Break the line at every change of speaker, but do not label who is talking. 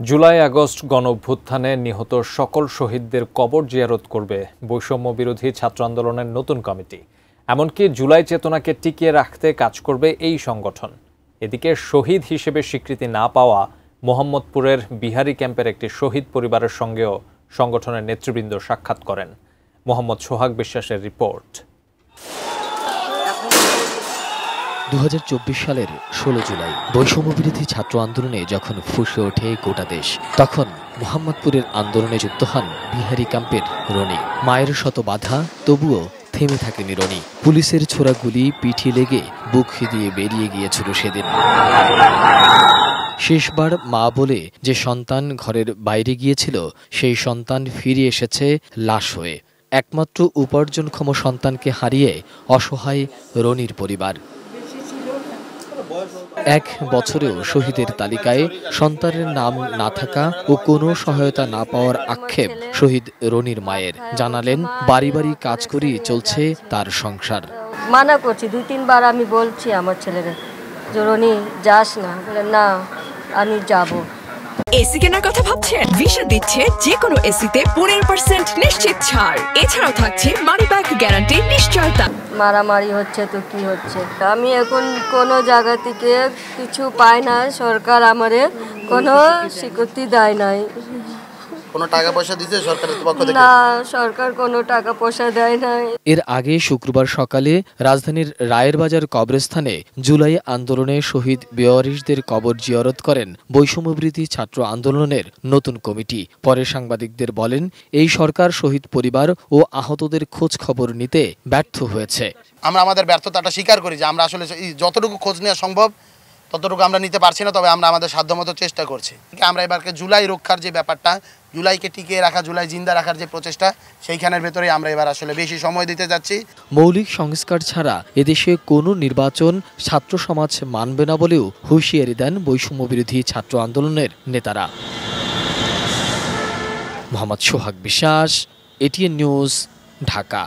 July August গণঅভ্যুত্থানে নিহত সকল শহীদদের কবর জিয়ারত করবে বৈষম্য বিরোধী ছাত্র আন্দোলনের নতুন কমিটি। এমনকি জুলাই চেতনাকে টিকিয়ে রাখতে কাজ করবে এই সংগঠন। এদিকে শহীদ হিসেবে স্বীকৃতি না পাওয়া মোহাম্মদপুরের বিহারি ক্যাম্পের একটি শহীদ পরিবারের সঙ্গেও সংগঠনের নেতৃবৃন্দ সাক্ষাৎ করেন। মোহাম্মদ সোহাগ বিশ্বাসের রিপোর্ট।
2024 সালের 16 জুলাই বৈষম্যবিরোধী ছাত্র আন্দোলনে যখন ফুঁসে ওঠে গোটা দেশ, তখন মোহাম্মদপুরের আন্দোলনে যুক্ত হন বিহারি ক্যাম্পের রনি। মায়ের শত বাধা, তবুও থেমে থাকেনি রনি। পুলিশের ছোড়া গুলি পিঠে লেগে বুক দিয়ে বেরিয়ে গিয়েছিল সেদিন। শেষবার মা বলে যে সন্তান ঘরের বাইরে গিয়েছিল, সেই সন্তান ফিরে এসেছে লাশ হয়ে। একমাত্র উপার্জনক্ষম সন্তানকে হারিয়ে অসহায় রনির পরিবার। এক বছরেও শহীদের তালিকায় সন্তানের নাম না থাকা ও কোনো সহায়তা না পাওয়ার আক্ষেপ শহীদ রনির মায়ের। জানালেন, বাড়ি বাড়ি কাজ করেই চলছে তার সংসার।
মানা করছি, 2-3 বার আমি বলছি আমার ছেলেরা যে রনি যাস না, বলে না আমি যাব।
এসি কেনার কথা ভাবছেন? ভিশা দিচ্ছে যে কোনো এসিতে 15% নিশ্চিত ছাড়। এছাড়াও থাকছে মানি ব্যাক গ্যারান্টি নিশ্চয়তা।
মারামারি হচ্ছে তো কি হচ্ছে, আমি এখন কোনো জায়গা থেকে কিছু পাই না। সরকার আমারে কোনো স্বীকৃতি দেয় নাই।
কোনো টাকা পয়সা দিতে সরকারের পক্ষ থেকে?
না, সরকার কোনো টাকা পয়সা দেয় নাই।
এর আগে শুক্রবার সকালে রাজধানীর রায়ের বাজার কবরস্থানে জুলাই আন্দোলনে শহীদ বেওয়ারিশদের কবর জিয়ারত করেন বৈষম্যবিরোধী ছাত্র আন্দোলনের নতুন কমিটি। পরে সাংবাদিকদের বলেন, এই সরকার শহীদ পরিবার ও আহতদের খোঁজ খবর নিতে ব্যর্থ হয়েছে।
আমরা আমাদের ব্যর্থতাটা স্বীকার করি যে আমরা আসলে যতটুকু খোঁজ নেওয়া সম্ভব ততটুকু আমরা নিতে পারছি না, তবে আমরা আমাদের সাধ্যমতো চেষ্টা করছি। আমরা এবারকে জুলাই রক্ষার যে ব্যাপারটা, জুলাইকে টিকিয়ে রাখা, জুলাই জিন্দা রাখার যে প্রচেষ্টা, সেইখানের ভেতরেই আমরা এবার আসলে বেশি সময় দিতে যাচ্ছি।
মৌলিক সংস্কার ছাড়া এদেশে কোনো নির্বাচন ছাত্র সমাজ মানবে না বলেও হুঁশিয়ারি দেন বৈষম্যবিরোধী ছাত্র আন্দোলনের নেতারা। মোহাম্মদ সোহাগ বিশ্বাস, এটিএন নিউজ, ঢাকা।